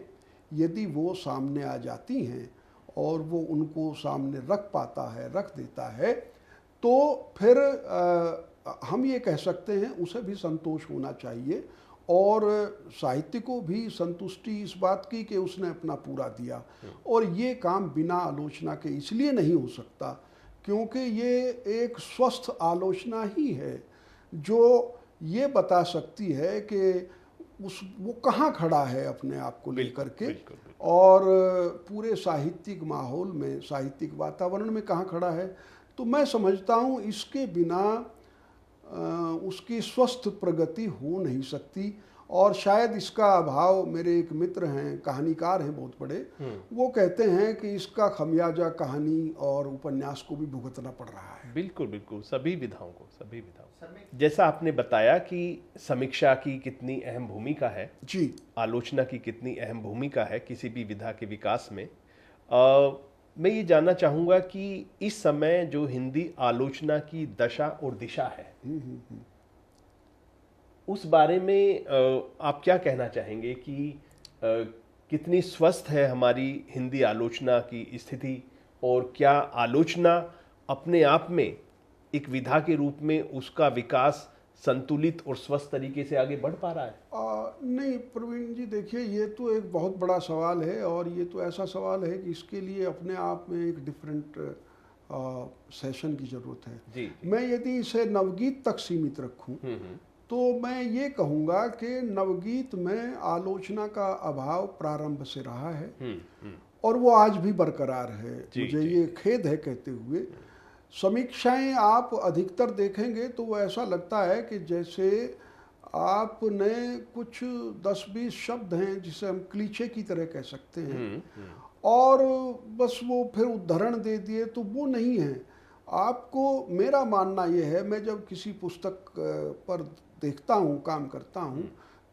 यदि वो सामने आ जाती हैं और वो उनको सामने रख पाता है, रख देता है, तो फिर हम ये कह सकते हैं उसे भी संतोष होना चाहिए, और साहित्य को भी संतुष्टि इस बात की कि उसने अपना पूरा दिया। और ये काम बिना आलोचना के इसलिए नहीं हो सकता क्योंकि ये एक स्वस्थ आलोचना ही है जो ये बता सकती है कि वो कहाँ खड़ा है अपने आप को लेकर के, और पूरे साहित्यिक माहौल में, साहित्यिक वातावरण में कहाँ खड़ा है। तो मैं समझता हूँ इसके बिना उसकी स्वस्थ प्रगति हो नहीं सकती। और शायद इसका अभाव, मेरे एक मित्र हैं, कहानीकार हैं बहुत बड़े, वो कहते हैं कि इसका खमियाजा कहानी और उपन्यास को भी भुगतना पड़ रहा है। बिल्कुल बिल्कुल, सभी विधाओं को, सभी विधाओं। जैसा आपने बताया कि समीक्षा की कितनी अहम भूमिका है जी, आलोचना की कितनी अहम भूमिका है किसी भी विधा के विकास में, मैं ये जानना चाहूँगा कि इस समय जो हिंदी आलोचना की दशा और दिशा है उस बारे में आप क्या कहना चाहेंगे कि कितनी स्वस्थ है हमारी हिंदी आलोचना की स्थिति, और क्या आलोचना अपने आप में एक विधा के रूप में उसका विकास संतुलित और स्वस्थ तरीके से आगे बढ़ पा रहा है? नहीं प्रवीण जी, देखिए ये तो एक बहुत बड़ा सवाल है, और ये तो ऐसा सवाल है कि इसके लिए अपने आप में एक डिफरेंट सेशन की ज़रूरत है जी। मैं यदि इसे नवगीत तक सीमित रखूं तो मैं ये कहूँगा कि नवगीत में आलोचना का अभाव प्रारंभ से रहा है और वो आज भी बरकरार है। मुझे ये खेद है कहते हुए। समीक्षाएं आप अधिकतर देखेंगे तो वो ऐसा लगता है कि जैसे आपने कुछ 10-20 शब्द हैं जिसे हम क्लीचे की तरह कह सकते हैं और बस वो फिर उदाहरण दे दिए, तो वो नहीं है। आपको, मेरा मानना ये है, मैं जब किसी पुस्तक पर देखता हूँ, काम करता हूँ,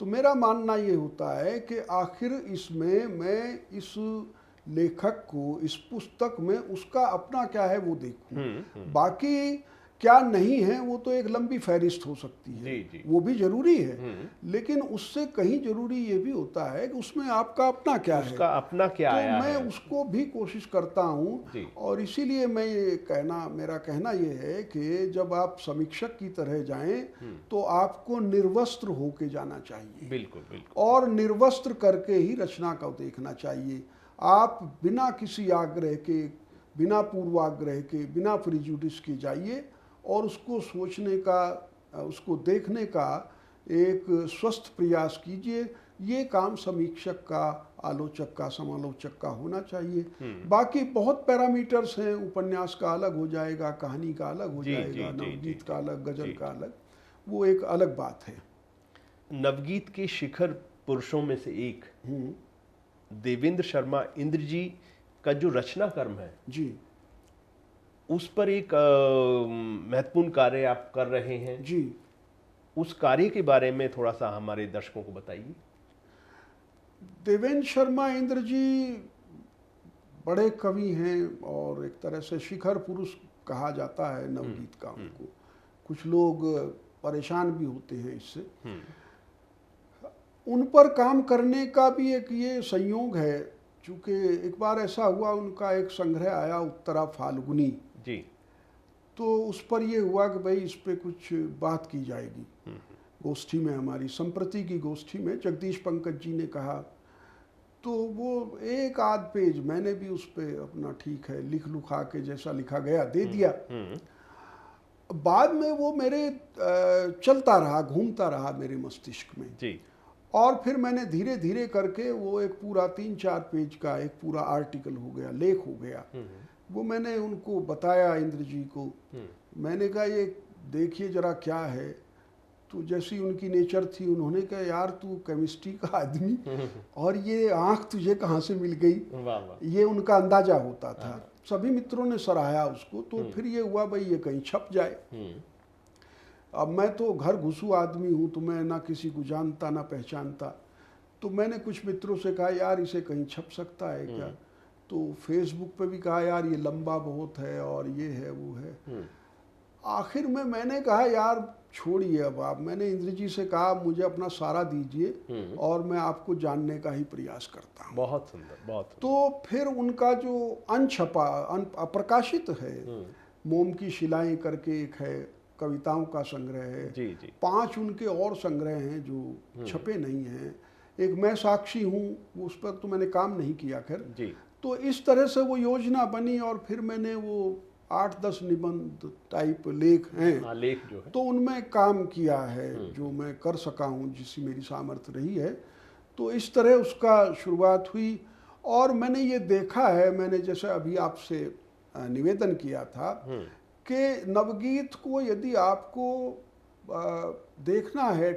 तो मेरा मानना ये होता है कि आखिर इसमें मैं इस लेखक को, इस पुस्तक में उसका अपना क्या है वो देखूं। बाकी क्या नहीं है वो तो एक लंबी फहरिस्त हो सकती है, जी। वो भी जरूरी है, लेकिन उससे कहीं जरूरी ये भी होता है कि उसमें आपका अपना क्या है, उसका अपना क्या तो आया मैं है। उसको भी कोशिश करता हूँ। और इसीलिए मैं ये मेरा कहना ये है कि जब आप समीक्षक की तरह जाएं तो आपको निर्वस्त्र होके जाना चाहिए। बिल्कुल बिल्कुल। और निर्वस्त्र करके ही रचना को देखना चाहिए। आप बिना किसी आग्रह के, बिना पूर्वाग्रह के, बिना प्रिजुडिस के जाइए और उसको सोचने का, उसको देखने का एक स्वस्थ प्रयास कीजिए। ये काम समीक्षक का, आलोचक का, समालोचक का होना चाहिए। बाकी बहुत पैरामीटर्स हैं, उपन्यास का अलग हो जाएगा, कहानी का अलग हो जाएगा, नवगीत का अलग, गजल का अलग, वो एक अलग बात है। नवगीत के शिखर पुरुषों में से एक देवेंद्र शर्मा इंद्र जी का जो रचना कर्म है जी, उस पर एक महत्वपूर्ण कार्य आप कर रहे हैं जी। उस कार्य के बारे में थोड़ा सा हमारे दर्शकों को बताइए। देवेंद्र शर्मा इंद्र जी बड़े कवि हैं और एक तरह से शिखर पुरुष कहा जाता है नवगीत का उनको। कुछ लोग परेशान भी होते हैं इससे। उन पर काम करने का भी एक ये संयोग है, चूँकि एक बार ऐसा हुआ, उनका एक संग्रह आया उत्तरा फाल्गुनी जी, तो उस पर ये हुआ कि भाई इस पे कुछ बात की जाएगी गोष्ठी में, हमारी संप्रति की गोष्ठी में जगदीश पंकज जी ने कहा। तो वो एक आध पेज मैंने भी उस पे अपना ठीक है लिख लुखा के जैसा लिखा गया दे दिया। बाद में वो मेरे चलता रहा, घूमता रहा मेरे मस्तिष्क में जी, और फिर मैंने धीरे धीरे करके वो एक पूरा 3-4 पेज का एक पूरा आर्टिकल हो गया, लेख हो गया। वो मैंने उनको बताया इंद्र जी को। मैंने कहा ये देखिए जरा क्या है। तो जैसी उनकी नेचर थी, उन्होंने कहा यार तू केमिस्ट्री का आदमी और ये आँख तुझे कहाँ से मिल गई। वाह वाह। ये उनका अंदाजा होता था। सभी मित्रों ने सराहा उसको। तो फिर ये हुआ भाई ये कहीं छप जाए। अब मैं तो घर घुसू आदमी हूँ, तो मैं ना किसी को जानता ना पहचानता। तो मैंने कुछ मित्रों से कहा यार इसे कहीं छप सकता है क्या। तो फेसबुक पे भी कहा यार ये लंबा बहुत है और ये है वो है। आखिर में मैंने कहा यार छोड़िए अब आप। मैंने इंद्र जी से कहा मुझे अपना सारा दीजिए और मैं आपको जानने का ही प्रयास करता हूँ। बहुत सुंदर, बहुत सुंदर। तो फिर उनका जो अनछपा अप्रकाशित है, मोम की शिलाएं करके एक है, कविताओं का संग्रह है। जी जी। 5 उनके और संग्रह हैं जो छपे नहीं हैं। एक मैं साक्षी हूँ, उस पर तो मैंने काम नहीं किया खैर जी। तो इस तरह से वो योजना बनी और फिर मैंने वो 8-10 निबंध टाइप लेख हैं, लेख जो है तो उनमें काम किया है जो मैं कर सका हूँ, जिससे मेरी सामर्थ्य रही है। तो इस तरह उसका शुरुआत हुई। और मैंने ये देखा है, मैंने जैसे अभी आपसे निवेदन किया था कि नवगीत को यदि आपको देखना है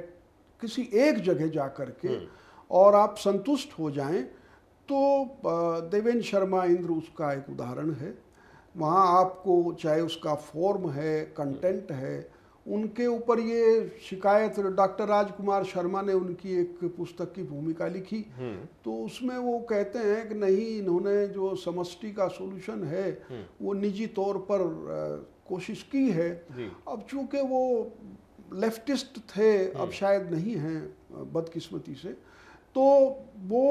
किसी एक जगह जा कर के और आप संतुष्ट हो जाएं, तो देवेंद्र शर्मा इंद्र उसका एक उदाहरण है। वहाँ आपको चाहे उसका फॉर्म है, कंटेंट है, उनके ऊपर ये शिकायत डॉक्टर राजकुमार शर्मा ने उनकी एक पुस्तक की भूमिका लिखी। तो उसमें वो कहते हैं कि नहीं, इन्होंने जो समष्टि का सॉल्यूशन है वो निजी तौर पर कोशिश की है। अब चूंकि वो लेफ्टिस्ट थे, अब शायद नहीं हैं बदकिस्मती से, तो वो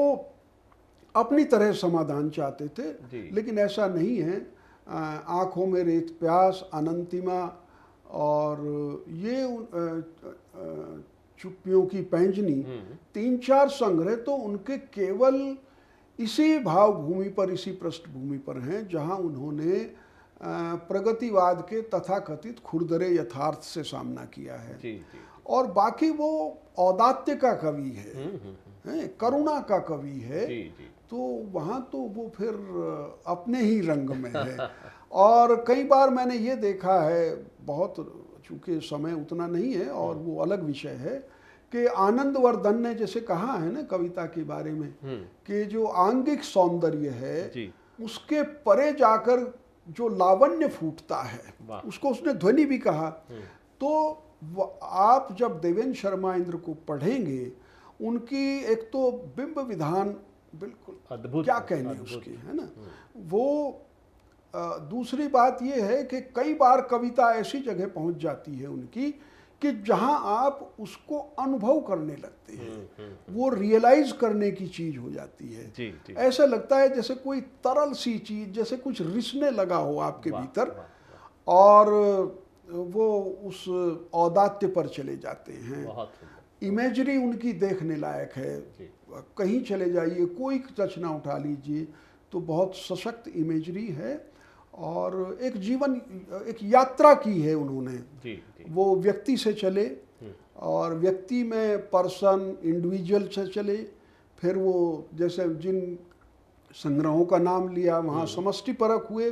अपनी तरह समाधान चाहते थे, लेकिन ऐसा नहीं है। आँखों में रेत प्यास, अनंतिमा और ये चुप्पियों की पैंजनी, 3-4 संग्रह तो उनके केवल इसी भावभूमि पर, इसी पृष्ठभूमि पर हैं जहां उन्होंने प्रगतिवाद के तथाकथित खुरदरे यथार्थ से सामना किया है। जी, जी। और बाकी वो औदात्य का कवि है, करुणा का कवि है। जी, जी। तो वहाँ तो वो फिर अपने ही रंग में है। और कई बार मैंने ये देखा है, बहुत चूँकि समय उतना नहीं है और वो अलग विषय है, कि आनंदवर्धन ने जैसे कहा है ना कविता के बारे में कि जो आंगिक सौंदर्य है उसके परे जाकर जो लावण्य फूटता है, उसको उसने ध्वनि भी कहा। तो आप जब देवेंद्र शर्मा इंद्र को पढ़ेंगे, उनकी एक तो बिंब विधान बिल्कुल अद्भुत, क्या कहने उसकी, है ना। वो दूसरी बात ये है कि कई बार कविता ऐसी जगह पहुंच जाती है उनकी कि जहां आप उसको अनुभव करने लगते हैं, वो रियलाइज करने की चीज हो जाती है। जी, जी। ऐसा लगता है जैसे कोई तरल सी चीज, जैसे कुछ रिसने लगा हो आपके भीतर, और वो उस औदात्य पर चले जाते हैं। इमेजरी उनकी देखने लायक है। कहीं चले जाइए, कोई रचना उठा लीजिए तो बहुत सशक्त इमेजरी है और एक जीवन, एक यात्रा की है उन्होंने। जी, जी। वो व्यक्ति से चले और व्यक्ति में पर्सन, इंडिविजुअल से चले, फिर वो जैसे जिन संग्रहों का नाम लिया वहाँ समष्टि परक हुए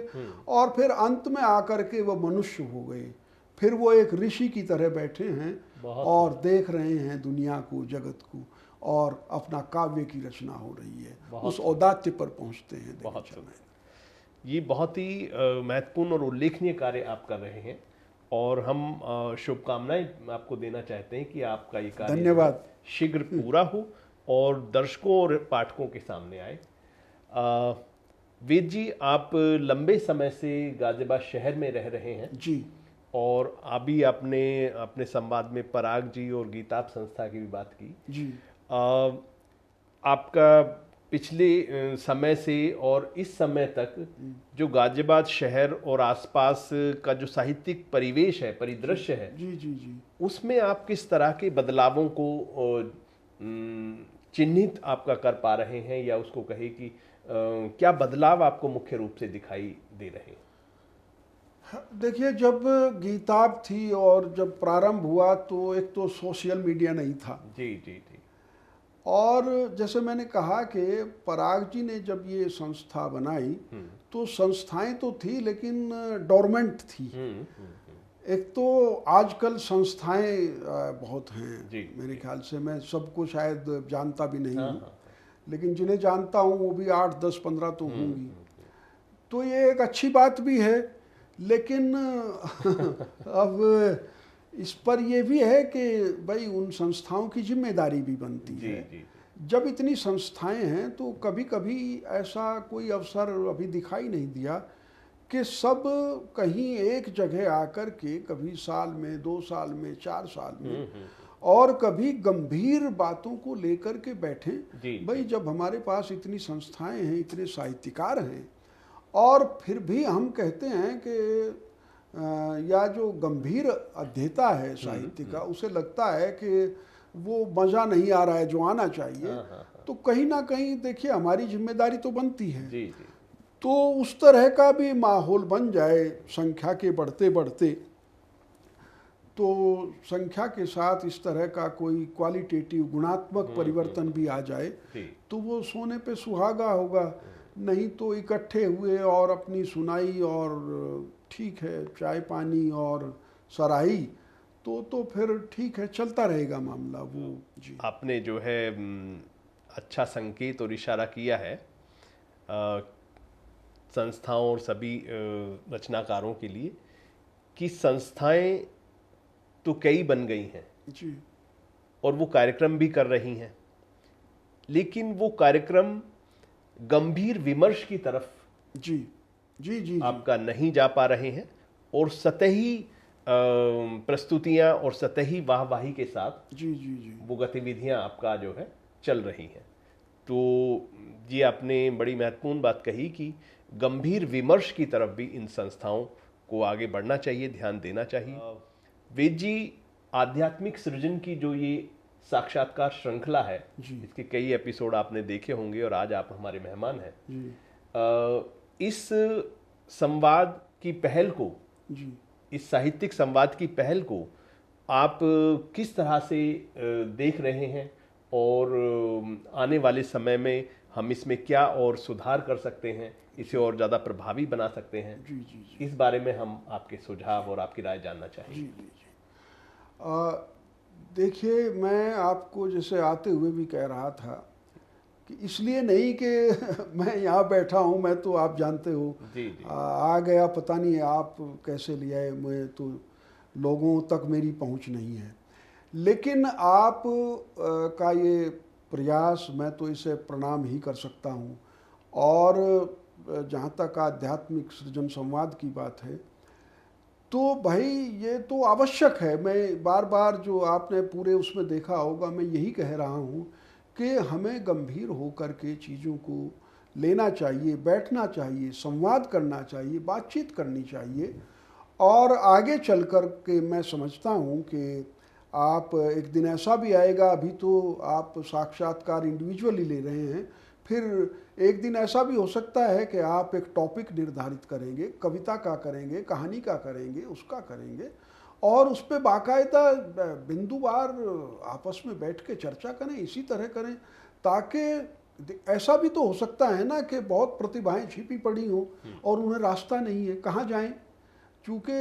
और फिर अंत में आकर के वो मनुष्य हो गए। फिर वो एक ऋषि की तरह बैठे हैं और देख रहे हैं दुनिया को, जगत को, और अपना काव्य की रचना हो रही है, उस औदात्य पर पहुंचते हैं। बहुत ये बहुत ही महत्वपूर्ण और उल्लेखनीय कार्य आप कर रहे हैं। और हम शुभकामनाएं आपको देना चाहते हैं कि आपका ये कार्य धन्यवाद। शीघ्र पूरा हो और दर्शकों और पाठकों के सामने आए। वेद जी, आप लंबे समय से गाजियाबाद शहर में रह रहे हैं जी। और अभी आपने अपने संवाद में पराग जी और गीताप संस्था की भी बात की जी। आपका पिछले समय से और इस समय तक जो गाजियाबाद शहर और आसपास का जो साहित्यिक परिवेश है, परिदृश्य है, जी जी जी उसमें आप किस तरह के बदलावों को चिन्हित आपका कर पा रहे हैं, या उसको कहे कि क्या बदलाव आपको मुख्य रूप से दिखाई दे रहे हैं? देखिए, जब गीताब थी और जब प्रारंभ हुआ तो एक तो सोशल मीडिया नहीं था। जी जी जी। और जैसे मैंने कहा कि पराग जी ने जब ये संस्था बनाई तो संस्थाएं तो थी लेकिन डोरमेंट थी। एक तो आजकल संस्थाएं बहुत हैं, मेरे ख्याल से मैं सबको शायद जानता भी नहीं हूँ, लेकिन जिन्हें जानता हूँ वो भी 8, 10, 15 तो होंगी। तो ये एक अच्छी बात भी है, लेकिन अब इस पर यह भी है कि भाई उन संस्थाओं की जिम्मेदारी भी बनती है। जी। जब इतनी संस्थाएं हैं तो कभी कभी ऐसा कोई अवसर अभी दिखाई नहीं दिया कि सब कहीं एक जगह आकर के कभी साल में, 2 साल में, 4 साल में और कभी गंभीर बातों को लेकर के बैठें। भाई जब हमारे पास इतनी संस्थाएं हैं, इतने साहित्यकार हैं, और फिर भी हम कहते हैं कि या जो गंभीर अध्येता है साहित्य का, उसे लगता है कि वो मज़ा नहीं आ रहा है जो आना चाहिए, तो कहीं ना कहीं देखिए हमारी जिम्मेदारी तो बनती है। जी। तो उस तरह का भी माहौल बन जाए संख्या के बढ़ते बढ़ते, तो संख्या के साथ इस तरह का कोई क्वालिटेटिव गुणात्मक परिवर्तन भी आ जाए तो वो सोने पे सुहागा होगा। नहीं तो इकट्ठे हुए और अपनी सुनाई और ठीक है चाय पानी और सराही, तो फिर ठीक है, चलता रहेगा मामला वो। जी, आपने जो है अच्छा संकेत और इशारा किया है संस्थाओं और सभी रचनाकारों के लिए कि संस्थाएं तो कई बन गई हैं जी, और वो कार्यक्रम भी कर रही हैं, लेकिन वो कार्यक्रम गंभीर विमर्श की तरफ जी जी जी आपका नहीं जा पा रहे हैं और सतही प्रस्तुतियां और सतही वाहवाही के साथ जी जी जी वो गतिविधियां आपका जो है चल रही हैं। तो ये आपने बड़ी महत्वपूर्ण बात कही कि गंभीर विमर्श की तरफ भी इन संस्थाओं को आगे बढ़ना चाहिए, ध्यान देना चाहिए। वेद जी, आध्यात्मिक सृजन की जो ये साक्षात्कार श्रृंखला है, इसके कई एपिसोड आपने देखे होंगे और आज आप हमारे मेहमान हैं। इस संवाद की पहल को, इस साहित्यिक संवाद की पहल को आप किस तरह से देख रहे हैं और आने वाले समय में हम इसमें क्या और सुधार कर सकते हैं, इसे और ज़्यादा प्रभावी बना सकते हैं? जी। इस बारे में हम आपके सुझाव और आपकी राय जानना चाहेंगे। देखिए, मैं आपको जैसे आते हुए भी कह रहा था कि इसलिए नहीं कि मैं यहाँ बैठा हूँ, मैं तो आप जानते हो जी। आ गया, पता नहीं आप कैसे ले आए, मैं तो लोगों तक मेरी पहुँच नहीं है, लेकिन आप का ये प्रयास, मैं तो इसे प्रणाम ही कर सकता हूँ। और जहाँ तक आध्यात्मिक सृजन संवाद की बात है तो भाई ये तो आवश्यक है। मैं बार बार, जो आपने पूरे उसमें देखा होगा, मैं यही कह रहा हूँ कि हमें गंभीर होकर के चीज़ों को लेना चाहिए, बैठना चाहिए, संवाद करना चाहिए, बातचीत करनी चाहिए। और आगे चल कर के मैं समझता हूँ कि आप एक दिन ऐसा भी आएगा, अभी तो आप साक्षात्कार इंडिविजुअली ले रहे हैं, फिर एक दिन ऐसा भी हो सकता है कि आप एक टॉपिक निर्धारित करेंगे, कविता का करेंगे, कहानी का करेंगे, उसका करेंगे, और उस पर बाकायदा बिंदुवार आपस में बैठ के चर्चा करें, इसी तरह करें, ताकि ऐसा भी तो हो सकता है ना कि बहुत प्रतिभाएं छिपी पड़ी हों और उन्हें रास्ता नहीं है, कहाँ जाएं। क्योंकि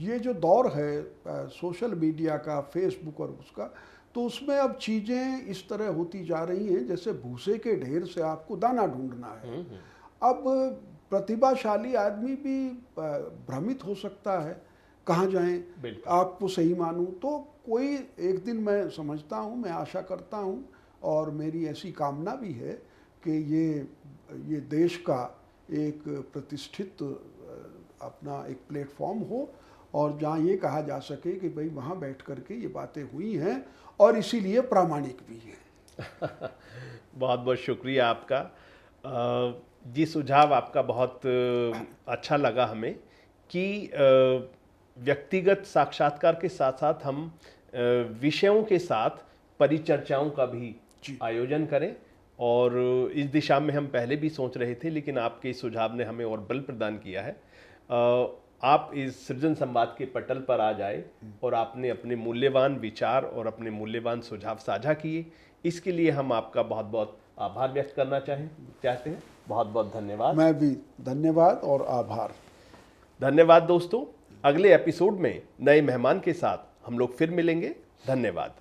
ये जो दौर है सोशल मीडिया का, फेसबुक और उसका, तो उसमें अब चीज़ें इस तरह होती जा रही हैं जैसे भूसे के ढेर से आपको दाना ढूंढना है। अब प्रतिभाशाली आदमी भी भ्रमित हो सकता है कहाँ जाएं, बिल्कुल। आपको सही मानूं। तो कोई एक दिन मैं समझता हूं, मैं आशा करता हूं और मेरी ऐसी कामना भी है कि ये देश का एक प्रतिष्ठित अपना एक प्लेटफॉर्म हो और जहाँ ये कहा जा सके कि भाई वहाँ बैठ कर के ये बातें हुई हैं और इसीलिए प्रामाणिक भी हैं। बहुत बहुत शुक्रिया आपका। जी, सुझाव आपका बहुत अच्छा लगा हमें कि व्यक्तिगत साक्षात्कार के साथ साथ हम विषयों के साथ परिचर्चाओं का भी आयोजन करें, और इस दिशा में हम पहले भी सोच रहे थे, लेकिन आपके इस सुझाव ने हमें और बल प्रदान किया है। आप इस सृजन संवाद के पटल पर आ जाए और आपने अपने मूल्यवान विचार और अपने मूल्यवान सुझाव साझा किए, इसके लिए हम आपका बहुत बहुत आभार व्यक्त करना चाहते हैं। बहुत बहुत धन्यवाद। मैं भी धन्यवाद और आभार। धन्यवाद दोस्तों। अगले एपिसोड में नए मेहमान के साथ हम लोग फिर मिलेंगे। धन्यवाद।